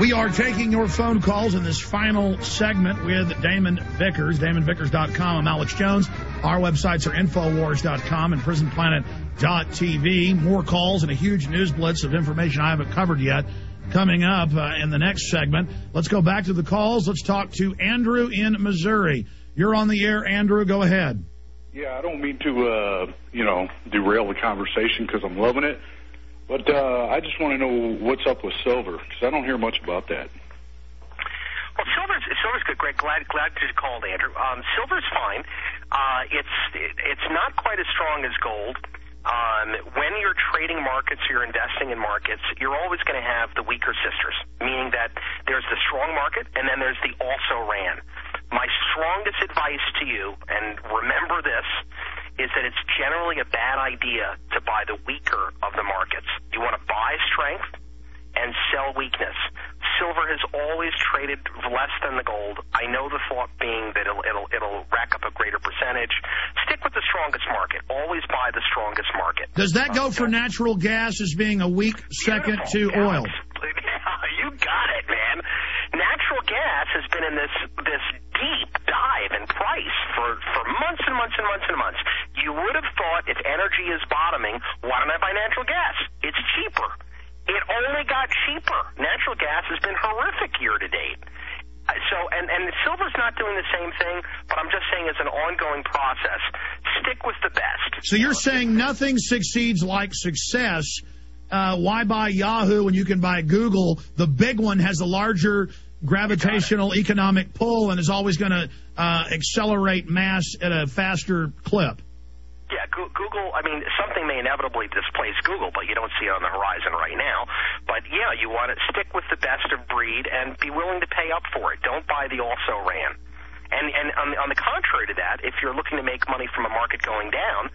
We are taking your phone calls in this final segment with Damon Vickers, DamonVickers.com. I'm Alex Jones. Our websites are Infowars.com and PrisonPlanet.tv. More calls and a huge news blitz of information I haven't covered yet coming up in the next segment. Let's go back to the calls. Let's talk to Andrew in Missouri. You're on the air, Andrew. Go ahead. Yeah, I don't mean to, derail the conversation because I'm loving it. But I just want to know what's up with silver, because I don't hear much about that. Well, silver's good. Great. Glad you called, Andrew. Silver's fine. It's not quite as strong as gold. When you're trading markets or you're investing in markets, you're always going to have the weaker sisters, meaning that there's the strong market and then there's the also ran. My strongest advice to you, and remember this, is that it's generally a bad idea to buy the weaker of the markets. You want to buy strength and sell weakness. Silver has always traded less than the gold. I know the thought being that it'll rack up a greater percentage. Stick with the strongest market. Always buy the strongest market. Does that go for natural gas as being a weak second to oil? You got it, man. Natural gas has been in this deep dive in price for months and months and months and months. You would have thought if energy is bottoming, why don't I buy natural gas? It's cheaper. It only got cheaper. Natural gas has been horrific year to date. So, and silver's not doing the same thing, but I'm just saying it's an ongoing process. Stick with the best. So you're saying nothing succeeds like success. Why buy Yahoo when you can buy Google? The big one has a larger gravitational economic pull and is always going to accelerate mass at a faster clip. Yeah, Google, I mean, something may inevitably displace Google, but you don't see it on the horizon right now. But, yeah, you want to stick with the best of breed and be willing to pay up for it. Don't buy the also ran. And on the contrary to that, if you're looking to make money from a market going down,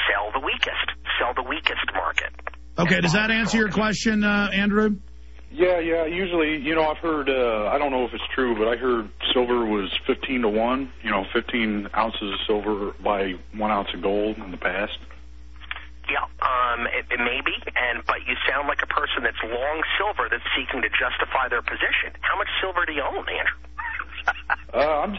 sell the weakest. Sell the weakest market. Okay, does that answer your question, Andrew? Yeah. Usually, I've heard, I don't know if it's true, but I heard silver was 15 to 1, 15 ounces of silver by 1 ounce of gold in the past. Yeah, it may be, but you sound like a person that's long silver that's seeking to justify their position. How much silver do you own, Andrew? I'm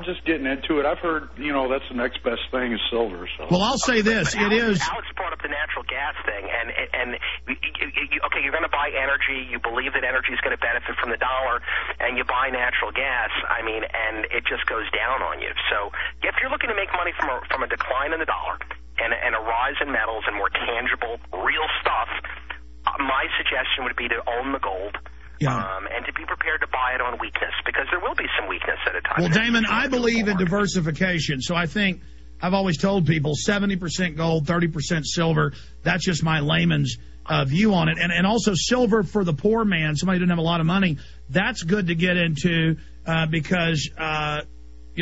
just getting into it. I've heard, that's the next best thing is silver. So. Well, I'll say this: Alex brought up the natural gas thing, and okay, you're going to buy energy. You believe that energy is going to benefit from the dollar, and you buy natural gas. I mean, and it just goes down on you. So, if you're looking to make money from a decline in the dollar and a rise in metals and more tangible, real stuff, my suggestion would be to own the gold. Yeah. And to be prepared to buy it on weakness, because there will be some weakness at a time. Well, Damon, I believe in diversification, so I think I've always told people 70% gold, 30% silver. That's just my layman's view on it. And also silver for the poor man, somebody who doesn't have a lot of money, that's good to get into because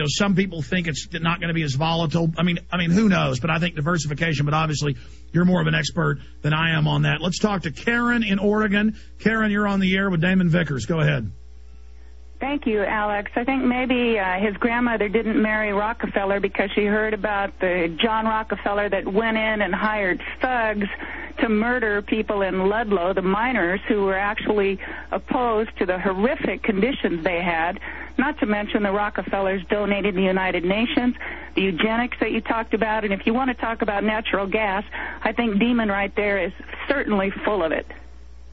some people think it's not going to be as volatile. I mean, who knows? But I think diversification. But obviously, you're more of an expert than I am on that. Let's talk to Karen in Oregon. Karen, you're on the air with Damon Vickers. Go ahead. Thank you, Alex. I think maybe his grandmother didn't marry Rockefeller because she heard about the John Rockefeller that went in and hired thugs to murder people in Ludlow, the miners who were actually opposed to the horrific conditions they had. Not to mention the Rockefellers donated the United Nations, the eugenics that you talked about, and if you want to talk about natural gas, I think Damon right there is certainly full of it.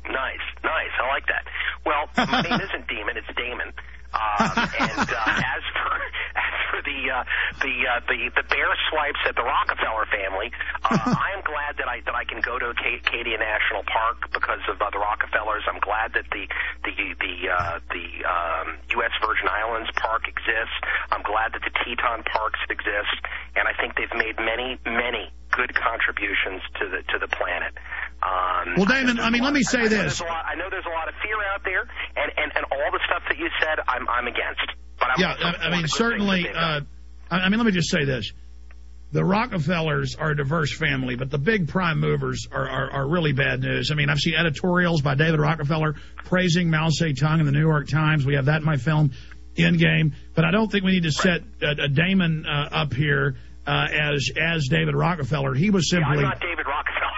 Nice. I like that. Well, my name isn't Damon, it's Damon. And as for the bear swipes at the Rockefeller family, I am glad that I can go to Acadia National Park because of the Rockefellers. I'm glad that the U.S. Virgin Islands Park exists. I'm glad that the Teton Parks exist, and I think they've made many good contributions to the planet. Well, Damon, let me say this. I know there's a lot of fear out there, and all the stuff that you said, I'm against. But certainly. Let me just say this. The Rockefellers are a diverse family, but the big prime movers are really bad news. I mean, I've seen editorials by David Rockefeller praising Mao Zedong in the New York Times. We have that in my film, Endgame. But I don't think we need to set Damon up here as David Rockefeller. He was simply... I'm not David Rockefeller.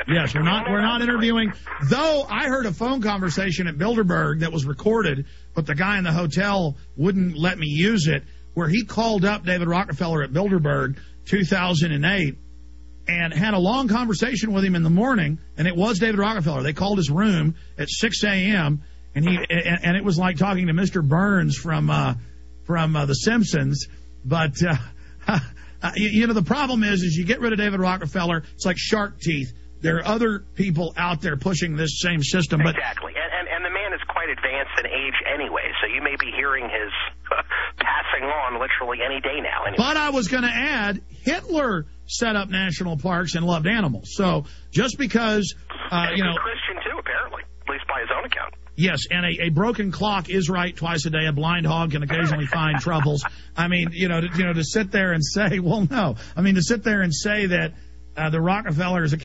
Yes, we're not interviewing. Though I heard a phone conversation at Bilderberg that was recorded, but the guy in the hotel wouldn't let me use it, where he called up David Rockefeller at Bilderberg 2008 and had a long conversation with him in the morning, and it was David Rockefeller. They called his room at 6 a.m., and it was like talking to Mr. Burns from The Simpsons. But the problem is you get rid of David Rockefeller, it's like shark teeth. There are other people out there pushing this same system. But exactly, and the man is quite advanced in age anyway, so you may be hearing his passing on literally any day now. Anyway. But I was going to add, Hitler set up national parks and loved animals. So just because, He's a Christian too, apparently, at least by his own account. Yes, and a broken clock is right twice a day. A blind hog can occasionally find troubles. I mean, to sit there and say, well, no. I mean, to sit there and say that the Rockefellers